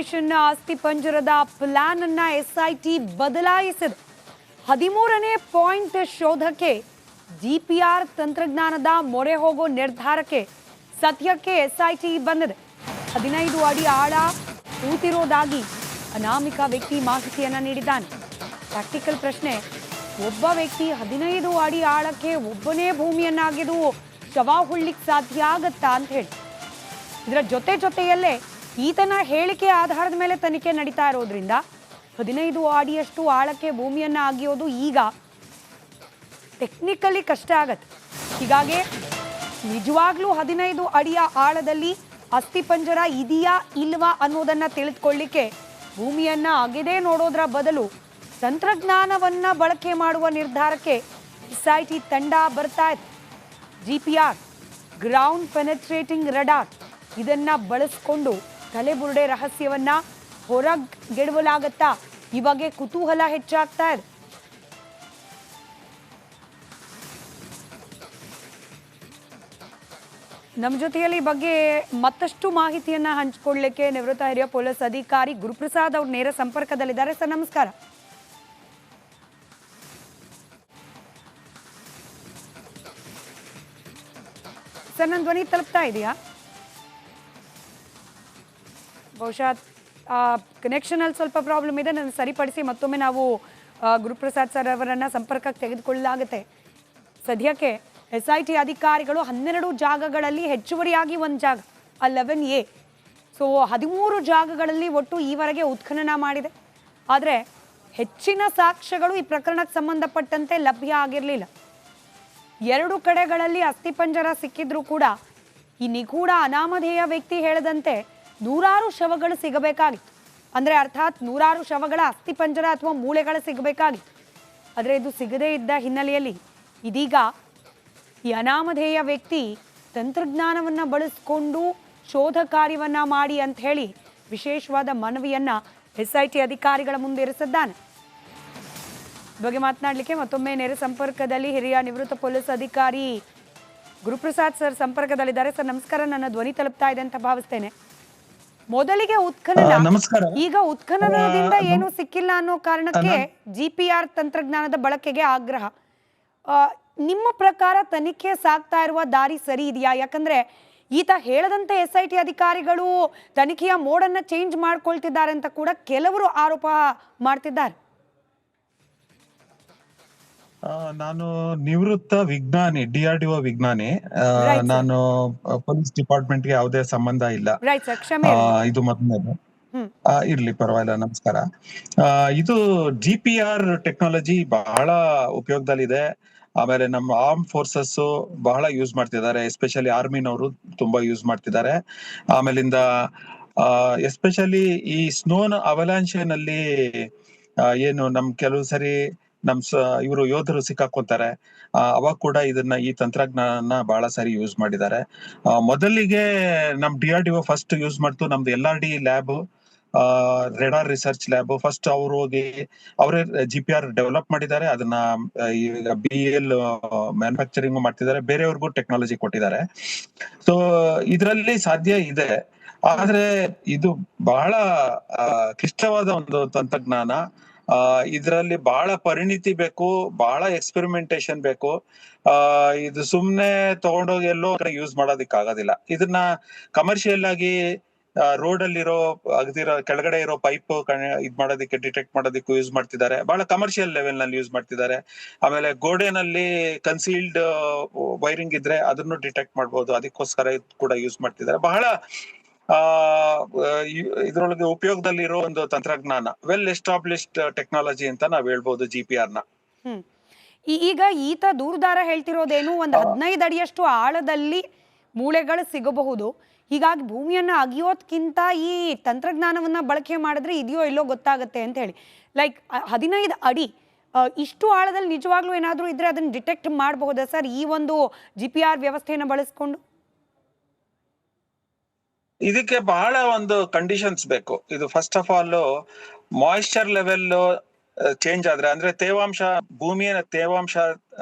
Operation ಅಸ್ಥಿಪಂಜರದ plan ಅನ್ನ SIT ಬದಲಾಯಿಸಿದೆ. 13ನೇ point ಶೋಧಕ್ಕೆ GPR ತಂತ್ರಜ್ಞಾನದ ಮೊರೆ ಹೋಗೋ ನಿರ್ಧಾರಕ್ಕೆ ಸದ್ಯಕ್ಕೆ ಎಸ್ಐಟಿ ಬಂದಿದೆ. 15 ಅಡಿ ಆಳ ಕೂತಿರೋದಾಗಿ ಅನಾಮಿಕ ವ್ಯಕ್ತಿ ಮಾಹಿತಿಯನ್ನ ನೀಡಿದ್ದಾನೆ. ಪ್ರಾಕ್ಟಿಕಲ್ ಪ್ರಶ್ನೆ, ಒಬ್ಬ ವ್ಯಕ್ತಿ 15 ಅಡಿ ಆಳಕ್ಕೆ ಒಬ್ಬನೇ ಭೂಮಿಯನ್ನಾಗಿದ್ದು ಶವ ಹುಳ್ಳಿಕ್ ಸಾಧ್ಯ ಆಗತ್ತಾ ಅಂತ ಹೇಳಿ, ಇದರ ಜೊತೆಯಲ್ಲೇ ಈತನ ಹೇಳಿಕೆ ಆಧಾರದ ಮೇಲೆ ತನಿಖೆ ನಡೀತಾ ಇರೋದ್ರಿಂದ 15 ಅಡಿಯಷ್ಟು ಆಳಕ್ಕೆ ಭೂಮಿಯನ್ನ ಅಗಿಯೋದು ಈಗ ಟೆಕ್ನಿಕಲಿ ಕಷ್ಟ ಆಗತ್ತೆ. ಹೀಗಾಗಿ ನಿಜವಾಗ್ಲೂ 15 ಅಡಿಯ ಆಳದಲ್ಲಿ ಅಸ್ಥಿಪಂಜರ ಇದೆಯಾ ಇಲ್ವಾ ಅನ್ನೋದನ್ನ ತಿಳಿದುಕೊಳ್ಳಿಕ್ಕೆ ಭೂಮಿಯನ್ನ ಅಗೆದೇ ನೋಡೋದ್ರ ಬದಲು ತಂತ್ರಜ್ಞಾನವನ್ನ ಬಳಕೆ ಮಾಡುವ ನಿರ್ಧಾರಕ್ಕೆ ಎಸ್ಐಟಿ ತಂಡ ಬರ್ತಾ ಇದೆ. ಜಿಪಿಆರ್, ಗ್ರೌಂಡ್ ಪೆನೆಟ್ರೇಟಿಂಗ್ ರಡಾರ್, ಇದನ್ನ ಬಳಸಿಕೊಂಡು ತಲೆಬುರುಡೆ ರಹಸ್ಯವನ್ನ ಹೊರಗೆಡವಲಾಗತ್ತಾ? ಈ ಬಗ್ಗೆ ಕುತೂಹಲ ಹೆಚ್ಚಾಗ್ತಾ ಇದೆ. ನಮ್ಮ ಜೊತೆಯಲ್ಲಿ ಈ ಬಗ್ಗೆ ಮತ್ತಷ್ಟು ಮಾಹಿತಿಯನ್ನ ಹಂಚಿಕೊಳ್ಳಲಿಕ್ಕೆ ನಿವೃತ್ತ ಹಿರಿಯ ಪೊಲೀಸ್ ಅಧಿಕಾರಿ ಗುರುಪ್ರಸಾದ್ ಅವರು ನೇರ ಸಂಪರ್ಕದಲ್ಲಿದ್ದಾರೆ. ಸರ್, ನಮಸ್ಕಾರ. ಸರ್, ನನ್ನ ಧ್ವನಿ ತಲುಪ್ತಾ ಇದೆಯಾ? ಬಹುಶಃ ಕನೆಕ್ಷನ್ ಅಲ್ಲಿ ಸ್ವಲ್ಪ ಪ್ರಾಬ್ಲಮ್ ಇದೆ. ನಾನು ಸರಿಪಡಿಸಿ ಮತ್ತೊಮ್ಮೆ ನಾವು ಗುರುಪ್ರಸಾದ್ ಸರ್ ಅವರನ್ನ ಸಂಪರ್ಕಕ್ಕೆ ತೆಗೆದುಕೊಳ್ಳಲಾಗುತ್ತೆ. ಸದ್ಯಕ್ಕೆ ಎಸ್ಐಟಿ ಅಧಿಕಾರಿಗಳು 12 ಜಾಗಗಳಲ್ಲಿ ಹೆಚ್ಚುವರಿಯಾಗಿ ಒಂದು ಜಾಗ 11A, ಸೊ 13 ಜಾಗಗಳಲ್ಲಿ ಒಟ್ಟು ಈವರೆಗೆ ಉತ್ಖನನ ಮಾಡಿದೆ. ಆದರೆ ಹೆಚ್ಚಿನ ಸಾಕ್ಷ್ಯಗಳು ಈ ಪ್ರಕರಣಕ್ಕೆ ಸಂಬಂಧಪಟ್ಟಂತೆ ಲಭ್ಯ ಆಗಿರಲಿಲ್ಲ. 2 ಕಡೆಗಳಲ್ಲಿ ಅಸ್ಥಿಪಂಜರ ಸಿಕ್ಕಿದ್ರೂ ಕೂಡ ಈ ನಿಗೂಢ ಅನಾಮಧೇಯ ವ್ಯಕ್ತಿ ಹೇಳದಂತೆ 100 ಶವಗಳು ಸಿಗಬೇಕಾಗಿತ್ತು. ಅಂದರೆ ಅರ್ಥಾತ್ 100 ಶವಗಳ ಅಸ್ಥಿಪಂಜರ ಅಥವಾ ಮೂಳೆಗಳು ಸಿಗಬೇಕಾಗಿತ್ತು. ಆದರೆ ಇದು ಸಿಗದೇ ಇದ್ದ ಹಿನ್ನೆಲೆಯಲ್ಲಿ ಇದೀಗ ಈ ಅನಾಮಧೇಯ ವ್ಯಕ್ತಿ ತಂತ್ರಜ್ಞಾನವನ್ನು ಬಳಸಿಕೊಂಡು ಶೋಧ ಕಾರ್ಯವನ್ನ ಮಾಡಿ ಅಂತ ಹೇಳಿ ವಿಶೇಷವಾದ ಮನವಿಯನ್ನ ಎಸ್ಐಟಿ ಅಧಿಕಾರಿಗಳ ಮುಂದೆ ಇರಿಸಿದ್ದಾನೆ. ಬಗ್ಗೆ ಮಾತನಾಡಲಿಕ್ಕೆ ಮತ್ತೊಮ್ಮೆ ನೇರ ಸಂಪರ್ಕದಲ್ಲಿ ಹಿರಿಯ ನಿವೃತ್ತ ಪೊಲೀಸ್ ಅಧಿಕಾರಿ ಗುರುಪ್ರಸಾದ್ ಸರ್ ಸಂಪರ್ಕದಲ್ಲಿದ್ದಾರೆ. ಸರ್, ನಮಸ್ಕಾರ. ನನ್ನ ಧ್ವನಿ ತಲುಪ್ತಾ ಇದೆ ಅಂತ ಭಾವಿಸ್ತೇನೆ. ಮೊದಲಿಗೆ ಉತ್ಖನನ, ಈಗ ಉತ್ಖನನದಿಂದ ಏನು ಸಿಕ್ಕಿಲ್ಲ ಅನ್ನೋ ಕಾರಣಕ್ಕೆ ಜಿಪಿಆರ್ ತಂತ್ರಜ್ಞಾನದ ಬಳಕೆಗೆ ಆಗ್ರಹ. ನಿಮ್ಮ ಪ್ರಕಾರ ತನಿಖೆ ಸಾಗ್ತಾ ಇರುವ ದಾರಿ ಸರಿ ಇದೆಯಾ? ಯಾಕಂದ್ರೆ ಈತ ಹೇಳದಂತೆ ಎಸ್ಐಟಿ ಅಧಿಕಾರಿಗಳು ತನಿಖೆಯ ಮೋಡನ್ನ ಚೇಂಜ್ ಮಾಡ್ಕೊಳ್ತಿದ್ದಾರೆ ಅಂತ ಕೂಡ ಕೆಲವರು ಆರೋಪ ಮಾಡ್ತಿದ್ದಾರೆ. ನಾನು ನಿವೃತ್ತ ವಿಜ್ಞಾನಿ, DRDO ವಿಜ್ಞಾನಿ. ನಾನು ಪೊಲೀಸ್ ಡಿಪಾರ್ಟ್ಮೆಂಟ್ಗೆ ಯಾವುದೇ ಸಂಬಂಧ ಇಲ್ಲ. ಇದು ಮೊದಲನೇದು. ಇರ್ಲಿ, ಪರವಾಗಿಲ್ಲ. ನಮಸ್ಕಾರ. ಇದು GPR ಟೆಕ್ನಾಲಜಿ ಬಹಳ ಉಪಯೋಗದಲ್ಲಿದೆ. ಆಮೇಲೆ ನಮ್ಮ ಆರ್ಮ್ ಫೋರ್ಸಸ್ ಬಹಳ ಯೂಸ್ ಮಾಡ್ತಿದ್ದಾರೆ, ಎಸ್ಪೆಷಲಿ ಆರ್ಮಿನವರು ತುಂಬಾ ಯೂಸ್ ಮಾಡ್ತಿದ್ದಾರೆ. ಆಮೇಲಿಂದ ಎಸ್ಪೆಷಲಿ ಈ ಸ್ನೋನ್ ಅವಲಾಂಚೆ ನಲ್ಲಿ ಏನು ಕೆಲವು ಸರಿ ಇವರು ಯೋಧರು ಸಿಕ್ಕಾಕೊಂತಾರೆ, ಅವಾಗ ಕೂಡ ಈ ತಂತ್ರಜ್ಞಾನ ಬಹಳ ಸರಿ ಯೂಸ್ ಮಾಡಿದ್ದಾರೆ. ಮೊದಲಿಗೆ ನಮ್ DRDO ಫಸ್ಟ್ ಯೂಸ್ ಮಾಡ್ತು ನಮ್ದು LRD lab, radar research lab. First ಅವ್ರು ಹೋಗಿ ಅವರೇ GPR ಡೆವಲಪ್ ಮಾಡಿದ್ದಾರೆ. ಅದನ್ನ ಈಗ BEL ಮ್ಯಾನುಫ್ಯಾಕ್ಚರಿಂಗ್ ಮಾಡ್ತಿದ್ದಾರೆ, ಬೇರೆಯವ್ರಿಗೂ ಟೆಕ್ನಾಲಜಿ ಕೊಟ್ಟಿದ್ದಾರೆ. ಸೊ ಇದರಲ್ಲಿ ಸಾಧ್ಯ ಇದೆ, ಆದ್ರೆ ಇದು ಬಹಳ ಕ್ಲಿಷ್ಟವಾದ ಒಂದು ತಂತ್ರಜ್ಞಾನ. ಇದರಲ್ಲಿ ಬಹಳ ಪರಿಣಿತಿ ಬೇಕು, ಬಹಳ ಎಕ್ಸ್ಪೆರಿಮೆಂಟೇಶನ್ ಬೇಕು. ಇದು ಸುಮ್ನೆ ತಗೊಂಡೋಗಿ ಎಲ್ಲೋ ಯೂಸ್ ಮಾಡೋದಿಕ್ ಆಗೋದಿಲ್ಲ. ಇದನ್ನ ಕಮರ್ಷಿಯಲ್ ಆಗಿ ರೋಡ್ ಅಲ್ಲಿರೋ ಕೆಳಗಡೆ ಇರೋ ಪೈಪ್ ಇದ್ ಮಾಡೋದಕ್ಕೆ, ಡಿಟೆಕ್ಟ್ ಮಾಡೋದಕ್ಕೂ ಯೂಸ್ ಮಾಡ್ತಿದ್ದಾರೆ. ಬಹಳ ಕಮರ್ಷಿಯಲ್ ಲೆವೆಲ್ ನಲ್ಲಿ ಯೂಸ್ ಮಾಡ್ತಿದ್ದಾರೆ. ಆಮೇಲೆ ಗೋಡೆನಲ್ಲಿ ಕನ್ಸೀಲ್ಡ್ ವೈರಿಂಗ್ ಇದ್ರೆ ಅದನ್ನು ಡಿಟೆಕ್ಟ್ ಮಾಡ್ಬೋದು, ಅದಕ್ಕೋಸ್ಕರ ಕೂಡ ಯೂಸ್ ಮಾಡ್ತಿದ್ದಾರೆ. ಬಹಳ ಇದ್ರೊಳಗೆ ಉಪಯೋಗದಲ್ಲಿರೋ ಒಂದು ತಂತ್ರಜ್ಞಾನ, ವೆಲ್ ಎಸ್ಟಾಬ್ಲಿಷ್ಡ್ ಟೆಕ್ನಾಲಜಿ ಅಂತ ನಾವ್ ಹೇಳ್ಬೋದು GPR ನ. ಈಗ ಈತ ದೂರದಾರ ಹೇಳ್ತಿರೋದೇನು, ಒಂದು 15 ಅಡಿಯಷ್ಟು ಆಳದಲ್ಲಿ ಮೂಳೆಗಳು ಸಿಗಬಹುದು. ಹೀಗಾಗಿ ಭೂಮಿಯನ್ನ ಅಗಿಯೋದ್ಕಿಂತ ಈ ತಂತ್ರಜ್ಞಾನವನ್ನ ಬಳಕೆ ಮಾಡಿದ್ರೆ ಇದೆಯೋ ಇಲ್ಲೋ ಗೊತ್ತಾಗುತ್ತೆ ಅಂತ ಹೇಳಿ. ಲೈಕ್ 15 ಅಡಿ ಇಷ್ಟು ಆಳದಲ್ಲಿ ನಿಜವಾಗ್ಲೂ ಏನಾದ್ರೂ ಇದ್ರೆ ಅದನ್ನ ಡಿಟೆಕ್ಟ್ ಮಾಡಬಹುದಾ ಸರ್ ಈ ಒಂದು GPR ವ್ಯವಸ್ಥೆಯನ್ನು ಬಳಸ್ಕೊಂಡು? ಇದಕ್ಕೆ ಬಹಳ ಒಂದು ಕಂಡೀಷನ್ಸ್ ಬೇಕು. ಇದು first of all moisture level change ಆದ್ರೆ, ಅಂದ್ರೆ ತೇವಾಂಶ, ಭೂಮಿಯ ತೇವಾಂಶ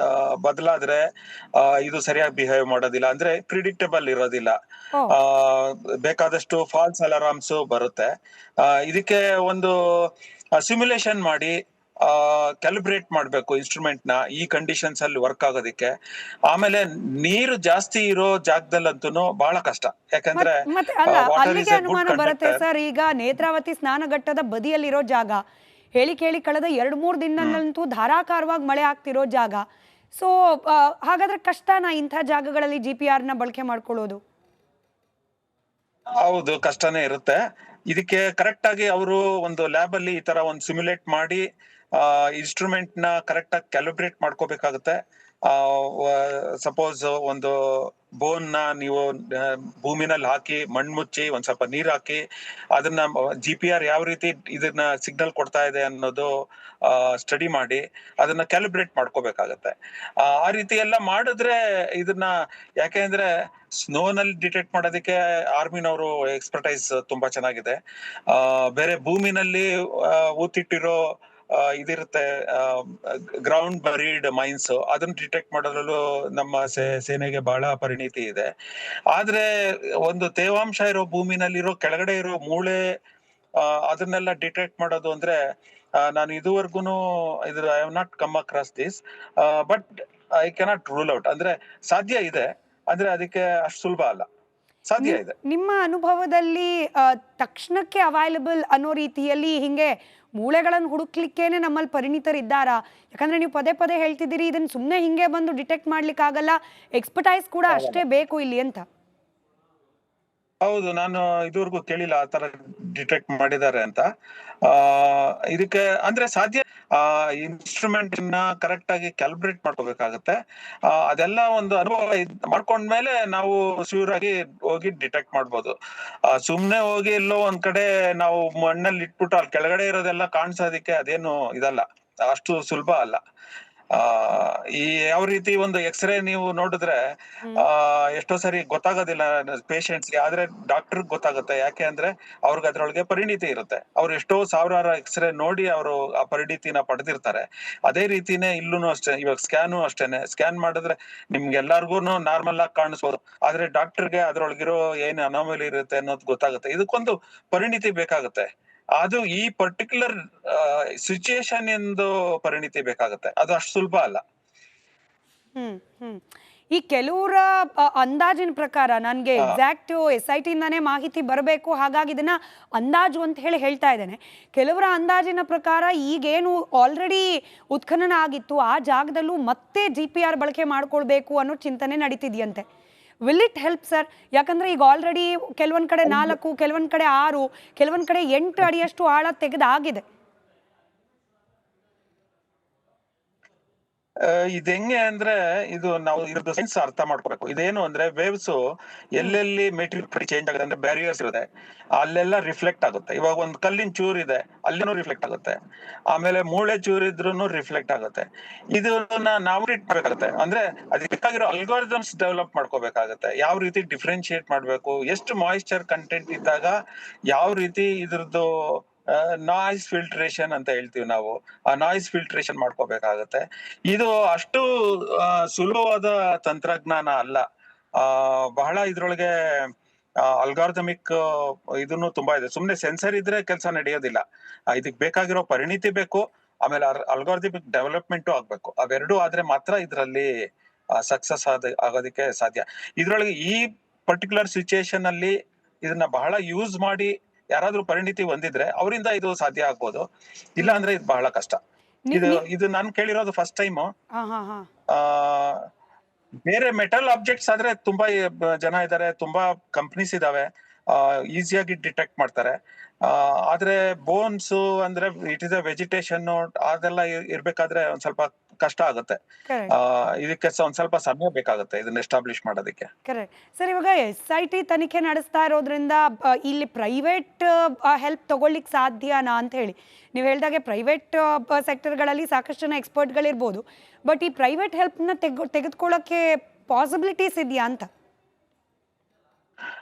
ಬದಲಾದ್ರೆ ಇದು ಸರಿಯಾಗಿ ಬಿಹೇವ್ ಮಾಡೋದಿಲ್ಲ, ಅಂದ್ರೆ ಪ್ರಿಡಿಕ್ಟಬಲ್ ಇರೋದಿಲ್ಲ. ಓ ಆ ಬೇಕಾದಷ್ಟು ಫಾಲ್ಸ್ ಅಲಾರಾಮ್ಸ್ ಬರುತ್ತೆ. ಇದಕ್ಕೆ ಒಂದು ಸಿಮ್ಯುಲೇಷನ್ ಮಾಡಿ ಕ್ಯಾಲಿಬ್ರೇಟ್ ಮಾಡ್ಬೇಕು ಇನ್ಸ್ಟ್ರೂಮೆಂಟ್ ನ ಈ ಕಂಡೀಷನ್ಸ್ ಅಲ್ಲಿ ವರ್ಕ್ ಆಗೋದಿಕ್ಕೆ. ಆಮೇಲೆ ನೀರು ಜಾಸ್ತಿ ಇರೋ ಜಾಗದಲ್ಲಂತೂ ಬಹಳ ಕಷ್ಟ, ಯಾಕಂದ್ರೆ ಮತ್ತೆ ಅಲ್ಲ, ವಾಟರ್ ಅಲ್ಲಿಗೆ ಇಸ್ ಎ ಗುಡ್ ಅನುಮಾನ ಬರುತ್ತೆ ಕಂಡಕ್ಟರ್. ಸರ್. ಈಗ ನೇತ್ರಾವತಿ ಸ್ನಾನಘಟ್ಟದ ಬದಿಯಲ್ಲಿರೋ ಜಾಗ, ಹೇಳಿ ಕೇಳಿ ಕಳೆದ 2-3 ದಿನದಂತೂ ಧಾರಾಕಾರವಾಗಿ ಮಳೆ ಆಗ್ತಿರೋ ಜಾಗ. ಸೊ ಹಾಗಾದ್ರೆ ಕಷ್ಟನಾ ಇಂಥ ಜಾಗಗಳಲ್ಲಿ GPR ನ ಬಳಕೆ ಮಾಡ್ಕೊಳ್ಳೋದು? ಹೌದು, ಕಷ್ಟನೇ ಇರುತ್ತೆ. ಇದಕ್ಕೆ ಕರೆಕ್ಟ್ ಆಗಿ ಅವರು ಒಂದು ಲ್ಯಾಬ್ ಅಲ್ಲಿ ಈ ತರ ಒಂದು ಸಿಮ್ಯುಲೇಟ್ ಮಾಡಿ ಇನ್ಸ್ಟ್ರೂಮೆಂಟ್ ನ ಕರೆಕ್ಟ್ ಆಗಿ ಕ್ಯಾಲಿಬ್ರೇಟ್ ಮಾಡ್ಕೋಬೇಕಾಗುತ್ತೆ. ಸಪೋಸ್ ಒಂದು ಬೋನ್ ನ ನೀವು ಭೂಮಿನಲ್ಲಿ ಹಾಕಿ ಮಣ್ಣು ಮುಚ್ಚಿ ಒಂದ್ ಸ್ವಲ್ಪ ನೀರ್ ಹಾಕಿ ಅದನ್ನ GPR ಯಾವ ರೀತಿ ಇದನ್ನ ಸಿಗ್ನಲ್ ಕೊಡ್ತಾ ಇದೆ ಅನ್ನೋದು ಸ್ಟಡಿ ಮಾಡಿ ಅದನ್ನ ಕ್ಯಾಲಿಬ್ರೇಟ್ ಮಾಡ್ಕೋಬೇಕಾಗತ್ತೆ. ಆ ರೀತಿ ಎಲ್ಲ ಮಾಡಿದ್ರೆ ಇದನ್ನ, ಯಾಕೆಂದ್ರೆ ಸ್ನೋನಲ್ಲಿ ಡಿಟೆಕ್ಟ್ ಮಾಡೋದಕ್ಕೆ ಆರ್ಮಿನವರು ಎಕ್ಸ್ಪರ್ಟೈಸ್ ತುಂಬಾ ಚೆನ್ನಾಗಿದೆ. ಬೇರೆ ಭೂಮಿನಲ್ಲಿ ಊತಿಟ್ಟಿರೋ ಇದಿರುತ್ತೆ, ಗ್ರೌಂಡ್ ಬರೀಡ್ ಮೈನ್ಸ್, ಅದನ್ನ ಡಿಟೆಕ್ಟ್ ಮಾಡೋದ್ರಲ್ಲೂ ನಮ್ಮ ಸೇನೆಗೆ ಬಹಳ ಪರಿಣಿತಿ ಇದೆ. ಆದ್ರೆ ಒಂದು ತೇವಾಂಶ ಇರೋ ಭೂಮಿನಲ್ಲಿರೋ ಕೆಳಗಡೆ ಇರೋ ಮೂಳೆ ಅದನ್ನೆಲ್ಲ ಡಿಟೆಕ್ಟ್ ಮಾಡೋದು ಅಂದ್ರೆ ನಾನು ಇದುವರೆಗೂ ಇದ್ರ I have not come across this, but I cannot rule out. ಅಂದ್ರೆ ಸಾಧ್ಯ ಇದೆ, ಅಂದ್ರೆ ಅದಕ್ಕೆ ಅಷ್ಟು ಸುಲಭ ಅಲ್ಲ, ಸಾಧ್ಯ ಇದೆ. ನಿಮ್ಮ ಅನುಭವದಲ್ಲಿ ತಕ್ಷಣಕ್ಕೆ ಅವೈಲಬಲ್ ಅನ್ನೋ ರೀತಿಯಲ್ಲಿ ಹಿಂಗೆ ಮೂಳೆಗಳನ್ನು ಹುಡುಕ್ಲಿಕ್ಕೇನೆ ನಮ್ಮಲ್ಲಿ ಪರಿಣಿತರಿದ್ದಾರಾ? ಯಾಕಂದ್ರೆ ನೀವು ಪದೇ ಪದೇ ಹೇಳ್ತಿದ್ದೀರಿ ಇದನ್ನ ಸುಮ್ಮನೆ ಹಿಂಗೆ ಬಂದು ಡಿಟೆಕ್ಟ್ ಮಾಡ್ಲಿಕ್ಕೆ ಆಗಲ್ಲ, ಎಕ್ಸ್ಪರ್ಟೈಸ್ ಕೂಡ ಅಷ್ಟೇ ಬೇಕು ಇಲ್ಲಿ ಅಂತ. ಹೌದು, ನಾನು ಇದುವರೆಗೂ ಕೇಳಿಲ್ಲ ಆ ತರ ಡಿಟೆಕ್ಟ್ ಮಾಡಿದ್ದಾರೆ ಅಂತ. ಇದಕ್ಕೆ ಅಂದ್ರೆ ಸಾಧ್ಯ, ಇನ್ಸ್ಟ್ರೂಮೆಂಟ್ ನ ಕರೆಕ್ಟ್ ಆಗಿ ಕ್ಯಾಲ್ಬ್ರೇಟ್ ಮಾಡ್ಕೋಬೇಕಾಗತ್ತೆ. ಅದೆಲ್ಲ ಒಂದು ಅನುಭವ ಮಾಡ್ಕೊಂಡ್ಮೇಲೆ ನಾವು ಶ್ಯೂರ್ ಆಗಿ ಹೋಗಿ ಡಿಟೆಕ್ಟ್ ಮಾಡ್ಬೋದು. ಸುಮ್ನೆ ಹೋಗಿ ಎಲ್ಲೋ ಒಂದ್ ಕಡೆ ನಾವು ಮಣ್ಣಲ್ಲಿ ಇಟ್ಬಿಟ್ಟು ಅಲ್ಲಿ ಕೆಳಗಡೆ ಇರೋದೆಲ್ಲ ಕಾಣಿಸೋದಿಕ್ಕೆ ಅದೇನು ಇದಲ್ಲ, ಅಷ್ಟು ಸುಲಭ ಅಲ್ಲ. ಈ ಯಾವ ರೀತಿ ಒಂದು ಎಕ್ಸ್ರೇ ನೀವು ನೋಡಿದ್ರೆ ಎಷ್ಟೋ ಸರಿ ಗೊತ್ತಾಗೋದಿಲ್ಲ ಪೇಷಂಟ್ಸ್ಗೆ, ಆದ್ರೆ ಡಾಕ್ಟರ್ ಗೊತ್ತಾಗುತ್ತೆ. ಯಾಕೆ ಅಂದ್ರೆ ಅವ್ರಿಗೆ ಅದ್ರೊಳಗೆ ಪರಿಣಿತಿ ಇರುತ್ತೆ. ಅವ್ರು ಎಷ್ಟೋ ಸಾವಿರಾರು ಎಕ್ಸ್ರೇ ನೋಡಿ ಅವರು ಆ ಪರಿಣಿತಿನ ಪಡೆದಿರ್ತಾರೆ. ಅದೇ ರೀತಿನೇ ಇಲ್ಲೂ ಅಷ್ಟೇ. ಇವಾಗ ಸ್ಕ್ಯಾನು ಅಷ್ಟೇನೆ, ಸ್ಕ್ಯಾನ್ ಮಾಡಿದ್ರೆ ನಿಮ್ಗೆಲ್ಲಾರ್ಗು ನಾರ್ಮಲ್ ಆಗಿ ಕಾಣಿಸ್ಬೋದು, ಆದ್ರೆ ಡಾಕ್ಟರ್ಗೆ ಅದ್ರೊಳಗಿರೋ ಏನ್ ಅನಾಮಲಿ ಇರುತ್ತೆ ಅನ್ನೋದು ಗೊತ್ತಾಗುತ್ತೆ. ಇದಕ್ಕೊಂದು ಪರಿಣಿತಿ ಬೇಕಾಗುತ್ತೆ. ಅದು ಈ ಪರ್ಟಿಕ್ಯುಲರ್ ಸಿಚುಯೇಷನ್ ಎಂದು ಪರಿಣಿತಿ ಬೇಕಾಗುತ್ತೆ, ಅದು ಅಷ್ಟು ಸುಲಭ ಅಲ್ಲ. ಈ ಕೆಲವರ ಅಂದಾಜಿನ ಪ್ರಕಾರ ನನಗೆ ಎಕ್ಸಾಕ್ಟ್ SIT ಇಂದಾನೇ ಮಾಹಿತಿ ಬರಬೇಕು, ಹಾಗಾಗಿ ಇದನ್ನ ಅಂದಾಜು ಅಂತ ಹೇಳ್ತಾ ಇದ್ದೇನೆ. ಕೆಲವರ ಅಂದಾಜಿನ ಪ್ರಕಾರ ಈಗೇನು ಆಲ್ರೆಡಿ ಉತ್ಖನನ ಆಗಿತ್ತು ಆ ಜಾಗದಲ್ಲೂ ಮತ್ತೆ GPR ಬಳಕೆ ಮಾಡ್ಕೊಳ್ಬೇಕು ಅನ್ನೋ ಚಿಂತನೆ ನಡೀತಿದ್ಯಂತೆ. Will it help sir? ಯಾಕಂದ್ರೆ ಈಗ ಆಲ್ರೆಡಿ ಕೆಲವೊಂದ್ ಕಡೆ 4, ಕೆಲವೊಂದ್ ಕಡೆ 6, ಕೆಲವೊಂದ್ ಕಡೆ 8 ಅಡಿಯಷ್ಟು ಆಳ ತೆಗೆದಾಗಿದೆ. ಇದು ಹೆಂಗೆ ಅಂದ್ರೆ, ಇದು ನಾವು ಇದ್ರದ್ದು ಸೈನ್ಸ್ ಅರ್ಥ ಮಾಡ್ಕೋಬೇಕು. ಇದೇನು ಅಂದ್ರೆ ವೇವ್ಸ್ ಎಲ್ಲೆಲ್ಲಿ ಮೆಟೀರಿಯಲ್ ಚೇಂಜ್ ಆಗುತ್ತೆ ಅಂದ್ರೆ ಬ್ಯಾರಿಯರ್ಸ್ ಇರುತ್ತೆ, ಅಲ್ಲೆಲ್ಲ ರಿಫ್ಲೆಕ್ಟ್ ಆಗುತ್ತೆ. ಇವಾಗ ಒಂದ್ ಕಲ್ಲಿನ ಚೂರ್ ಇದೆ, ಅಲ್ಲಿನೂ ರಿಫ್ಲೆಕ್ಟ್ ಆಗುತ್ತೆ. ಆಮೇಲೆ ಮೂಳೆ ಚೂರ್ ಇದ್ರೂ ರಿಫ್ಲೆಕ್ಟ್ ಆಗುತ್ತೆ. ಇದನ್ನ ನಾವು ಟ್ರೀಟ್ ಮಾಡ್ಬೇಕಾಗುತ್ತೆ. ಅಂದ್ರೆ ಅದಕ್ಕೆ ಬೇಕಾಗಿರೋ ಅಲ್ಗಾರಿದಮ್ಸ್ ಡೆವಲಪ್ ಮಾಡ್ಕೋಬೇಕಾಗತ್ತೆ. ಯಾವ ರೀತಿ ಡಿಫ್ರೆನ್ಶಿಯೇಟ್ ಮಾಡ್ಬೇಕು, ಎಷ್ಟು ಮಾಯಿಶ್ಚರ್ ಕಂಟೆಂಟ್ ಇದ್ದಾಗ ಯಾವ ರೀತಿ ಇದ್ರದ್ದು ನಾಯ್ಸ್ ಫಿಲ್ಟ್ರೇಷನ್ ಅಂತ ಹೇಳ್ತೀವಿ ನಾವು, ಆ ನಾಯ್ಸ್ ಫಿಲ್ಟ್ರೇಷನ್ ಮಾಡ್ಕೋಬೇಕಾಗತ್ತೆ. ಇದು ಅಷ್ಟು ಸುಲಭವಾದ ತಂತ್ರಜ್ಞಾನ ಅಲ್ಲ. ಬಹಳ ಇದ್ರೊಳಗೆ ಅಲ್ಗಾರಿದಮಿಕ್ ಇದನ್ನು ತುಂಬಾ ಇದೆ. ಸುಮ್ನೆ ಸೆನ್ಸರ್ ಇದ್ರೆ ಕೆಲಸ ನಡೆಯೋದಿಲ್ಲ. ಇದಕ್ ಬೇಕಾಗಿರೋ ಪರಿಣಿತಿ ಬೇಕು, ಆಮೇಲೆ ಅಲ್ಗಾರಿದಮಿಕ್ ಡೆವಲಪ್ಮೆಂಟು ಆಗ್ಬೇಕು. ಅವೆರಡು ಆದ್ರೆ ಮಾತ್ರ ಇದ್ರಲ್ಲಿ ಸಕ್ಸಸ್ ಆಗೋದಕ್ಕೆ ಸಾಧ್ಯ. ಇದ್ರೊಳಗೆ ಈ ಪರ್ಟಿಕ್ಯುಲರ್ ಸಿಚುಯೇಷನ್ ಅಲ್ಲಿ ಇದನ್ನ ಬಹಳ ಯೂಸ್ ಮಾಡಿ ಯಾರಾದ್ರೂ ಪರಿಣಿತಿ ಹೊಂದಿದ್ರೆ ಅವರಿಂದ ಇದು ಸಾಧ್ಯ ಆಗ್ಬೋದು, ಇಲ್ಲ ಅಂದ್ರೆ ಇದು ಬಹಳ ಕಷ್ಟ. ಇದು ನಾನು ಕೇಳಿರೋದು ಫಸ್ಟ್ ಟೈಮ್. ಬೇರೆ ಮೆಟಲ್ ಆಬ್ಜೆಕ್ಟ್ಸ್ ಆದ್ರೆ ತುಂಬಾ ಜನ ಇದಾರೆ, ತುಂಬಾ ಕಂಪ್ನೀಸ್ ಇದಾವೆ, ಈಸಿಯಾಗಿ ಡಿಟೆಕ್ಟ್ ಮಾಡ್ತಾರೆ. ಆದ್ರೆ ಬೋನ್ಸ್ ಅಂದ್ರೆ ಇಟ್ ಇಸ್ ಅ ವೆಜಿಟೇಷನ್, ಅದೆಲ್ಲ ಇರ್ಬೇಕಾದ್ರೆ ಒಂದ್ ಸ್ವಲ್ಪ ಕಷ್ಟ ಆಗುತ್ತೆ. ಇದಕ್ಕೆ ಒಂದ್ ಸ್ವಲ್ಪ ಸಮಯ ಬೇಕಾಗುತ್ತೆ ಇದನ್ನ ಎಸ್ಟಾಬ್ಲಿಷ್ ಮಾಡೋದಕ್ಕೆ. Correct sir. ಇವಾಗ SIT ತನಿಖೆ ನಡೆಸ್ತಾ ಇರೋದ್ರಿಂದ ಇಲ್ಲಿ ಪ್ರೈವೇಟ್ ಹೆಲ್ಪ್ ತಗೊಳ್ಳಿಕ್ ಸಾಧ್ಯನಾ ಅಂತ ಹೇಳಿ ನೀವು ಹೇಳಿದಾಗೆ, ಪ್ರೈವೇಟ್ ಸೆಕ್ಟರ್ಗಳಲ್ಲಿ ಸಾಕಷ್ಟು ಜನ ಎಕ್ಸ್ಪರ್ಟ್ಗಳಿರ್ಬೋದು, ಬಟ್ ಈ ಪ್ರೈವೇಟ್ ಹೆಲ್ಪ್ನ ತೆಗೆದುಕೊಳ್ಳೋಕ್ಕೆ ಪಾಸಿಬಿಲಿಟೀಸ್ ಇದೆಯಾ ಅಂತ?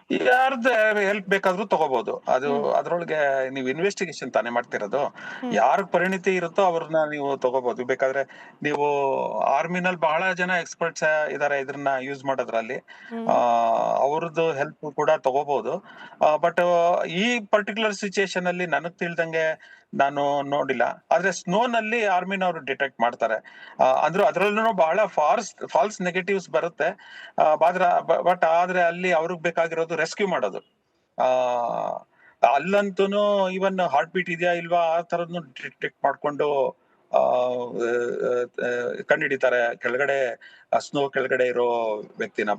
ಯಾರ್ದ ಹೆಲ್ಪ್ ಬೇಕಾದ್ರೂ ತಗೋಬಹುದು. ಅದು ಅದ್ರೊಳಗೆ ನೀವು ಇನ್ವೆಸ್ಟಿಗೇಷನ್ ತಾನೇ ಮಾಡ್ತಿರೋದು. ಯಾರ ಪರಿಣಿತಿ ಇರುತ್ತೋ ಅವ್ರನ್ನ ನೀವು ತಗೋಬಹುದು. ಬೇಕಾದ್ರೆ ನೀವು ಆರ್ಮಿನಲ್ಲಿ ಬಹಳ ಜನ ಎಕ್ಸ್ಪರ್ಟ್ಸ್ ಇದಾರೆ ಇದನ್ನ ಯೂಸ್ ಮಾಡೋದ್ರಲ್ಲಿ. ಅವ್ರದ್ದು ಹೆಲ್ಪ್ ಕೂಡ ತಗೋಬಹುದು. ಬಟ್ ಈ ಪರ್ಟಿಕ್ಯುಲರ್ ಸಿಚುಯೇಷನ್ ಅಲ್ಲಿ ನನಗ್ ತಿಳ್ದಂಗೆ ನಾನು ನೋಡಿಲ್ಲ. ಆದ್ರೆ ಸ್ನೋ ನಲ್ಲಿ ಆರ್ಮಿನವರು ಡಿಟೆಕ್ಟ್ ಮಾಡ್ತಾರೆ. ಅಂದ್ರೂ ಅದ್ರಲ್ಲೂ ಬಹಳ ಫಾಲ್ಸ್ ನೆಗೆಟಿವ್ಸ್ ಬರುತ್ತೆ. ಬಟ್ ಆದ್ರೆ ಅಲ್ಲಿ ಅವ್ರಿಗೆ ಬೇಕಾಗಿರೋದು ರೆಸ್ಕ್ಯೂ ಮಾಡೋದು. ಆ ಅಲ್ಲಂತೂನು ಇವನ್ ಹಾರ್ಟ್ ಬೀಟ್ ಇದೆಯಾ ಇಲ್ವಾ ಆ ತರದ್ನು ಡಿಟೆಕ್ಟ್ ಮಾಡ್ಕೊಂಡು ಆ ಕಂಡಿಡಿತಾರೆ ಕೆಳಗಡೆ, ಸ್ನೋ ಕೆಳಗಡೆ ಇರೋ ವ್ಯಕ್ತಿನ.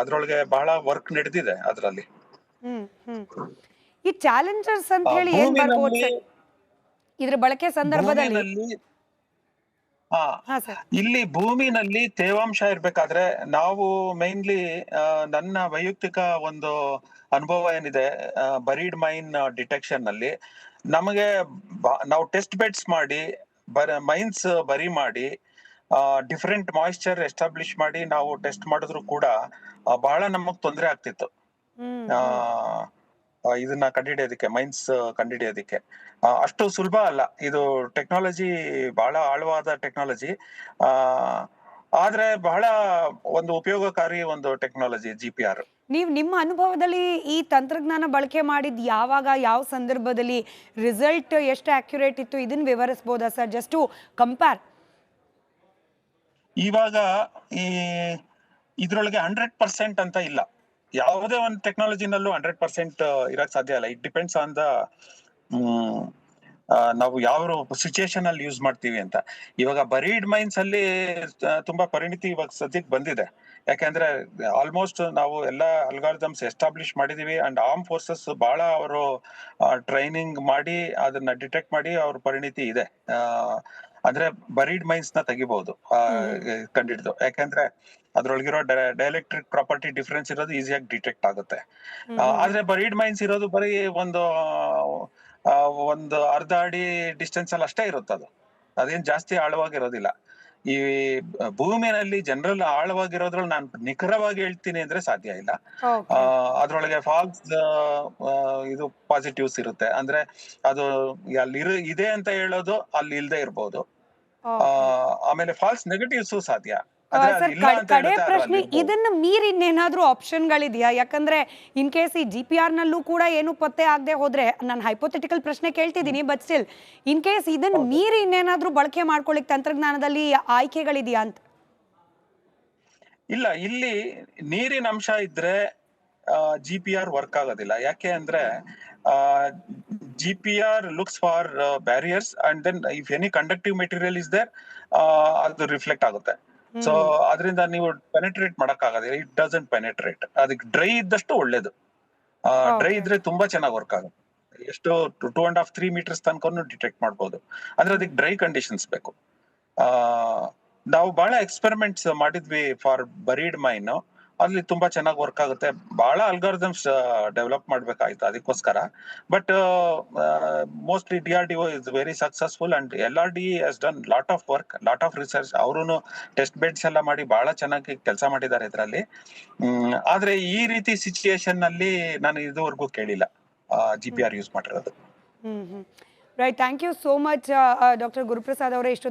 ಅದ್ರೊಳಗೆ ಬಹಳ ವರ್ಕ್ ನಡೆದಿದೆ ಅದ್ರಲ್ಲಿ. ಹ್ಮ್ ಹ್ಮ್ ಈ ಚಾಲೆಂಜರ್ಸ್ ಅಂತ ಹೇಳಿ ಏನ್ ಬರ್ಬೋದು ಭೂಮಿನಲ್ಲಿ ಸರ್ ಇದ್ರ ಬಳಕೆ ಸಂದರ್ಭದಲ್ಲಿ? ಭೂಮಿನಲ್ಲಿ ಹಾ ಹಾ ಸರ್. ಇಲ್ಲಿ ಭೂಮಿನಲ್ಲಿ ತೇವಾಂಶ ಇರ್ಬೇಕಾದ್ರೆ ನಾವು ಮೇನ್ಲಿ ನನ್ನ ವೈಯಕ್ತಿಕ ಒಂದು ಅನುಭವ ಏನಿದೆ, ಬರೀಡ್ ಮೈನ್ ಡಿಟೆಕ್ಷನ್ ನಲ್ಲಿ ನಮಗೆ ನಾವು ಟೆಸ್ಟ್ ಬೆಡ್ಸ್ ಮಾಡಿ ಮೈನ್ಸ್ ಬರಿ ಮಾಡಿ ಡಿಫರೆಂಟ್ ಮಾಯಿಶ್ಚರ್ ಎಸ್ಟಾಬ್ಲಿಷ್ ಮಾಡಿ ನಾವು ಟೆಸ್ಟ್ ಮಾಡಿದ್ರು ಕೂಡ ಬಹಳ ನಮಗ್ ತೊಂದರೆ ಆಗ್ತಿತ್ತು. ಹ್ಮ್ ಆ ಇದನ್ನ ಕಂಡುಹಿಡಿಯೋದಕ್ಕೆ, ಮೈನ್ಸ್ ಕಂಡುಹಿಡಿಯೋದಕ್ಕೆ ಅಷ್ಟು ಸುಲಭ ಅಲ್ಲ. ಇದು ಟೆಕ್ನಾಲಜಿ ಬಹಳ ಆಳವಾದ ಟೆಕ್ನಾಲಜಿ. ಆದ್ರೆ ಬಹಳ ಒಂದು ಉಪಯೋಗಕಾರಿ ಒಂದು ಟೆಕ್ನಾಲಜಿ GPR. ನೀವು ನಿಮ್ಮ ಅನುಭವದಲ್ಲಿ ಈ ತಂತ್ರಜ್ಞಾನ ಬಳಕೆ ಮಾಡಿದ್ ಯಾವಾಗ, ಯಾವ ಸಂದರ್ಭದಲ್ಲಿ, ರಿಸಲ್ಟ್ ಎಷ್ಟು ಅಕ್ಯುರೇಟ್ ಇತ್ತು, ಇದನ್ನ ವಿವರಿಸಬಹುದಾ ಸರ್? Just to compare. ಇವಾಗ ಈ ಇದ್ರೊಳಗೆ 100% ಅಂತ ಇಲ್ಲ. ಯಾವುದೇ ಒಂದು ಟೆಕ್ನಾಲಜಿನಲ್ಲೂ 100% ಇರಕ್ ಸಾಧ್ಯ ಇಲ್ಲ. ಇಟ್ ಡಿಪೆಂಡ್ಸ್ ಆನ್ ದ ನಾವು ಯಾವ ಸಿಚುಯೇಷನ್ ಅಲ್ಲಿ ಯೂಸ್ ಮಾಡ್ತೀವಿ ಅಂತ. ಇವಾಗ ಬರೀಡ್ ಮೈನ್ಸ್ ಅಲ್ಲಿ ತುಂಬಾ ಪರಿಣಿತಿ ಇವಾಗ ಸದ್ಯಕ್ಕೆ ಬಂದಿದೆ. ಯಾಕೆಂದ್ರೆ ಆಲ್ಮೋಸ್ಟ್ ನಾವು ಎಲ್ಲಾ ಅಲ್ಗಾರಿದಮ್ಸ್ ಎಸ್ಟಾಬ್ಲಿಷ್ ಮಾಡಿದೀವಿ ಅಂಡ್ ಆರ್ಮ್ ಫೋರ್ಸಸ್ ಬಹಳ ಅವರು ಟ್ರೈನಿಂಗ್ ಮಾಡಿ ಅದನ್ನ ಡಿಟೆಕ್ಟ್ ಮಾಡಿ ಅವ್ರ ಪರಿಣಿತಿ ಇದೆ. ಅಂದ್ರೆ ಬರೀಡ್ ಮೈನ್ಸ್ ನ ತೆಗಿಬಹುದು ಕಂಡಿಡ್ದು. ಯಾಕಂದ್ರೆ ಅದ್ರೊಳಗಿರೋ ಡೈಎಲೆಕ್ಟ್ರಿಕ್ ಪ್ರಾಪರ್ಟಿ ಡಿಫರೆನ್ಸ್ ಇರೋದು ಈಸಿಯಾಗಿ ಡಿಟೆಕ್ಟ್ ಆಗುತ್ತೆ. ಆದ್ರೆ ಬರೀಡ್ ಮೈನ್ಸ್ ಇರೋದು ಬರೀ ಒಂದು ಅರ್ಧ ಅಡಿ ಡಿಸ್ಟೆನ್ಸ್ ಅಲ್ಲಿ ಅಷ್ಟೇ ಇರುತ್ತೆ. ಅದೇನ್ ಜಾಸ್ತಿ ಆಳವಾಗಿರೋದಿಲ್ಲ. ಈ ಭೂಮಿನಲ್ಲಿ ಜನರಲ್ ಆಳವಾಗಿರೋದ್ರಲ್ಲಿ ನಾನು ನಿಖರವಾಗಿ ಹೇಳ್ತೀನಿ ಅಂದ್ರೆ ಸಾಧ್ಯ ಇಲ್ಲ. ಅದ್ರೊಳಗೆ ಫಾಲ್ಸ್ ಇದು ಪಾಸಿಟಿವ್ಸ್ ಇರುತ್ತೆ. ಅಂದ್ರೆ ಅದು ಅಲ್ಲಿ ಇದೆ ಅಂತ ಹೇಳೋದು ಅಲ್ಲಿ ಇಲ್ದೇ ಇರ್ಬೋದು. ಆಮೇಲೆ ಫಾಲ್ಸ್ ನೆಗೆಟಿವ್ಸ್ ಸಾಧ್ಯ. ಸರ್, ಕಡೆ ಪ್ರಶ್ನೆ, ಇದನ್ನ ಮೀರಿ ಇನ್ನೇನಾದ್ರೂ ಆಪ್ಷನ್ಗಳಿದೆಯಾ? ಯಾಕಂದ್ರೆ ಇನ್ ಕೇಸ್ ಈ GPR ನಲ್ಲೂ ಕೂಡ ಏನು ಪತ್ತೆ ಆಗದೆ ಹೋದ್ರೆ, ನಾನು ಹೈಪೋಥೆಟಿಕಲ್ ಪ್ರಶ್ನೆ ಕೇಳ್ತಿದ್ದೀನಿ, ಬಟ್ ಸ್ಟಿಲ್ ಇನ್ ಕೇಸ್ ಇದನ್ನ ಮೀರಿ ಇನ್ನೇನಾದ್ರೂ ಬಳಕೆ ಮಾಡ್ಕೊಳ್ಳಿಕ್ ತಂತ್ರಜ್ಞಾನದಲ್ಲಿ ಆಯ್ಕೆಗಳಿದೆಯಾ ಅಂತ? ಇಲ್ಲ, ಇಲ್ಲಿ ನೀರಿನ ಅಂಶ ಇದ್ರೆ GPR ವರ್ಕ್ ಆಗೋದಿಲ್ಲ. ಯಾಕೆ ಅಂದ್ರೆ GPR looks for barriers and then if any conductive material is there ಅದು ರಿಫ್ಲೆಕ್ಟ್ ಆಗುತ್ತೆ. ಸೊ ಅದರಿಂದ ನೀವು ಪೆನೆಟ್ರೇಟ್ ಮಾಡಕ್ ಆಗೋದಿಲ್ಲ. It doesn't penetrate. ಅದಕ್ಕೆ ಡ್ರೈ ಇದ್ದಷ್ಟು ಒಳ್ಳೇದು. ಡ್ರೈ ಇದ್ರೆ ತುಂಬಾ ಚೆನ್ನಾಗಿ ವರ್ಕ್ ಆಗುತ್ತೆ. ಎಷ್ಟು 2.5-3 ಮೀಟರ್ಸ್ ತನಕ ಡಿಟೆಕ್ಟ್ ಮಾಡ್ಬೋದು. ಅಂದ್ರೆ ಅದಕ್ಕೆ ಡ್ರೈ ಕಂಡೀಷನ್ಸ್ ಬೇಕು. ನಾವು ಬಹಳ ಎಕ್ಸ್ಪೆರಿಮೆಂಟ್ಸ್ ಮಾಡಿದ್ವಿ ಫಾರ್ ಬರೀಡ್ ಮೈನ್. ಅಲ್ಲಿ ತುಂಬಾ ಚೆನ್ನಾಗಿ ವರ್ಕ್ ಆಗುತ್ತೆ. ಬಹಳ ಅಲ್ಗಾರಿದಮ್ಸ್ ಡೆವಲಪ್ ಮಾಡ್ಬೇಕಾಯ್ತು ಅದಕ್ಕೋಸ್ಕರ. But mostly DRDO is very successful and LRDE has done lot of work, lot of research. ಅವರುನು ಟೆಸ್ಟ್ ಬೆಡ್ಸ್ ಎಲ್ಲ ಮಾಡಿ ಬಹಳ ಚೆನ್ನಾಗಿ ಕೆಲಸ ಮಾಡಿದ್ದಾರೆ ಇದರಲ್ಲಿ. ಆದ್ರೆ ಈ ರೀತಿ ಸಿಚುಯೇಷನ್ ನಲ್ಲಿ ನಾನು ಇದುವರೆಗೂ ಕೇಳಿಲ್ಲ GPR ಯೂಸ್ ಮಾಡಿರೋದು. Right, thank you so much doctor Guruprasad ಅವರೇ. ಇಷ್ಟು